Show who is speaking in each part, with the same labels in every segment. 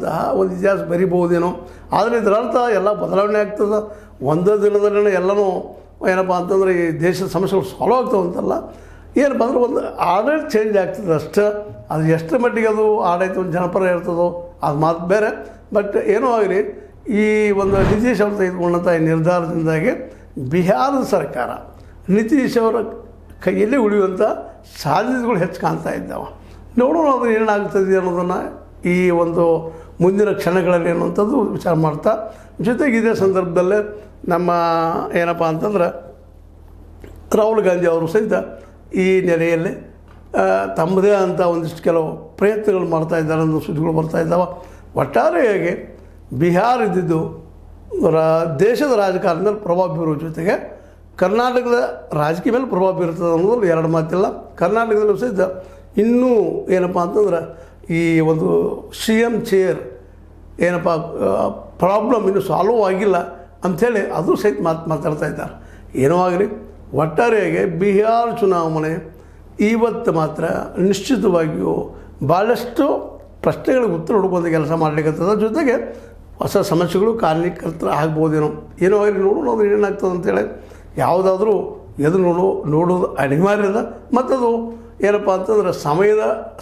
Speaker 1: ಅನ್ನುವಂತಹ ಒಂದು ಇತಿಹಾಸ ಬರಿಬಹುದೇನೋ. ಆದರೆ ಇದರ ಅರ್ಥ ಎಲ್ಲ ಬದಲಾವಣೆ ಆಗ್ತದೆ, ಒಂದೇ ದಿನದಲ್ಲೇ ಎಲ್ಲನೂ ಏನಪ್ಪ ಅಂತಂದರೆ ಈ ದೇಶದ ಸಮಸ್ಯೆಗಳು ಸಾಲ್ವ್ ಆಗ್ತಾವೆ ಅಂತಲ್ಲ. ಏನಪ್ಪ ಅಂದ್ರೆ ಒಂದು ಆಡಳಿತ ಚೇಂಜ್ ಆಗ್ತದೆ ಅಷ್ಟೇ. ಅದು ಎಷ್ಟು ಮಟ್ಟಿಗೆ ಅದು ಆಡಳಿತ ಒಂದು ಜನಪರ ಇರ್ತದೋ ಅದು ಮಾತು ಬೇರೆ. ಬಟ್ ಏನೋ ಆಗಲಿ, ಈ ಒಂದು ನಿತೀಶ್ ಅವರು ತೆಗೆದುಕೊಂಡಂಥ ಈ ನಿರ್ಧಾರದಿಂದಾಗಿ ಬಿಹಾರದ ಸರ್ಕಾರ ನಿತೀಶ್ ಅವರ ಕೈಯಲ್ಲಿ ಉಳಿಯುವಂಥ ಸಾಧ್ಯತೆಗಳು ಹೆಚ್ಚು ಕಾಣ್ತಾ ಇದ್ದಾವೆ. ನೋಡೋಣ ಅದು ಏನಾಗ್ತದೆ ಅನ್ನೋದನ್ನು ಈ ಒಂದು ಮುಂದಿನ ಕ್ಷಣಗಳಲ್ಲಿ ಅನ್ನುವಂಥದ್ದು ವಿಚಾರ ಮಾಡ್ತಾ, ಜೊತೆಗೆ ಇದೇ ಸಂದರ್ಭದಲ್ಲೇ ನಮ್ಮ ಏನಪ್ಪ ಅಂತಂದ್ರೆ ರಾಹುಲ್ ಗಾಂಧಿ ಅವರು ಸಹಿತ ಈ ನೆಲೆಯಲ್ಲಿ ತಮ್ಮದೇ ಅಂತ ಒಂದಿಷ್ಟು ಕೆಲವು ಪ್ರಯತ್ನಗಳು ಮಾಡ್ತಾಯಿದ್ದಾರೆ ಅನ್ನೋ ಸುದ್ದಿಗಳು ಬರ್ತಾಯಿದ್ದಾವೆ. ಒಟ್ಟಾರೆಯಾಗಿ ಬಿಹಾರ ಇದ್ದಿದ್ದು ದೇಶದ ರಾಜಕಾರಣದಲ್ಲಿ ಪ್ರಭಾವ ಬೀರೋ ಜೊತೆಗೆ ಕರ್ನಾಟಕದ ರಾಜಕೀಯ ಮೇಲೆ ಪ್ರಭಾವ ಬೀರ್ತದೆ ಅನ್ನೋದು ಎರಡು ಮಾತಿಲ್ಲ. ಕರ್ನಾಟಕದಲ್ಲೂ ಸಹಿತ ಇನ್ನೂ ಏನಪ್ಪ ಅಂತಂದ್ರೆ ಈ ಒಂದು CM ಚೇರ್ ಏನಪ್ಪ ಪ್ರಾಬ್ಲಮ್ ಇನ್ನೂ ಸಾಲ್ವ್ ಆಗಿಲ್ಲ ಅಂಥೇಳಿ ಅದು ಸಹಿತ ಮಾತಾಡ್ತಾ ಇದ್ದಾರೆ. ಏನೋ ಆಗಲಿ, ಒಟ್ಟಾರೆಯಾಗಿ ಬಿಹಾರ ಚುನಾವಣೆ ಇವತ್ತು ಮಾತ್ರ ನಿಶ್ಚಿತವಾಗಿಯೂ ಭಾಳಷ್ಟು ಪ್ರಶ್ನೆಗಳಿಗೆ ಉತ್ತರ ಹುಡುಕುವಂಥ ಕೆಲಸ ಮಾಡಲಿಕ್ಕತ್ತದ. ಜೊತೆಗೆ ಹೊಸ ಸಮಸ್ಯೆಗಳು ಕಾರಣೀಕರ್ತರ ಆಗ್ಬೋದೇನೋ. ಏನೋ ಆಗಲಿ, ನೋಡೋಣ ಅದು ಏನಾಗ್ತದೆ ಅಂತೇಳಿ. ಯಾವುದಾದ್ರೂ ನೋಡೋದು ಅನಿವಾರ್ಯದ, ಮತ್ತದು ಏನಪ್ಪ ಅಂತಂದ್ರೆ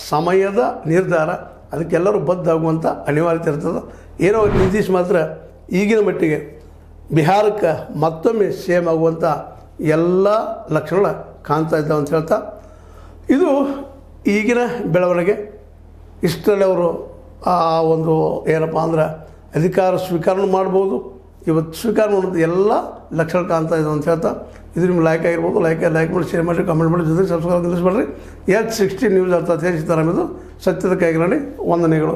Speaker 1: ಸಮಯದ ನಿರ್ಧಾರ, ಅದಕ್ಕೆಲ್ಲರೂ ಬದ್ಧಾಗುವಂಥ ಅನಿವಾರ್ಯತೆ ಇರ್ತದೆ. ಏನೋ ನಿತೀಶ್ ಮಾತ್ರ ಈಗಿನ ಮಟ್ಟಿಗೆ ಬಿಹಾರಕ್ಕೆ ಮತ್ತೊಮ್ಮೆ ಸೇಮ್ ಆಗುವಂಥ ಎಲ್ಲ ಲಕ್ಷಣಗಳು ಕಾಣ್ತಾ ಇದ್ದಾವೆ ಅಂತ ಹೇಳ್ತಾ, ಇದು ಈಗಿನ ಬೆಳವಣಿಗೆ. ಇಷ್ಟರಲ್ಲಿ ಅವರು ಆ ಒಂದು ಏನಪ್ಪ ಅಂದ್ರೆ ಅಧಿಕಾರ ಸ್ವೀಕಾರ ಮಾಡ್ಬೋದು. ಇವತ್ತು ಸ್ವೀಕಾರ ಮಾಡೋದು ಎಲ್ಲ ಲಕ್ಷಣ ಕಾಣ್ತಾ ಇದ್ದಾವೆ ಅಂತ ಹೇಳ್ತಾ, ಇದು ನಿಮ್ಗೆ ಲೈಕ್ ಆಗಿರ್ಬೋದು. ಲೈಕ್ ಮಾಡಿ, ಶೇರ್ ಮಾಡಿ, ಕಮೆಂಟ್ ಮಾಡಿ, ಜೊತೆಗೆ ಸಬ್ಸ್ಕ್ರೈಬ್ ನಿಲ್ಲಿಸ್ಬೇಡ್ರಿ. H60 ನ್ಯೂಸ್ ಅರ್ಥ ತಿಳಿಸಿದ್ದಾರೆ. ಇದು ಸತ್ಯದ ಕೈಗಳಲ್ಲಿ ವಂದನೆಗಳು.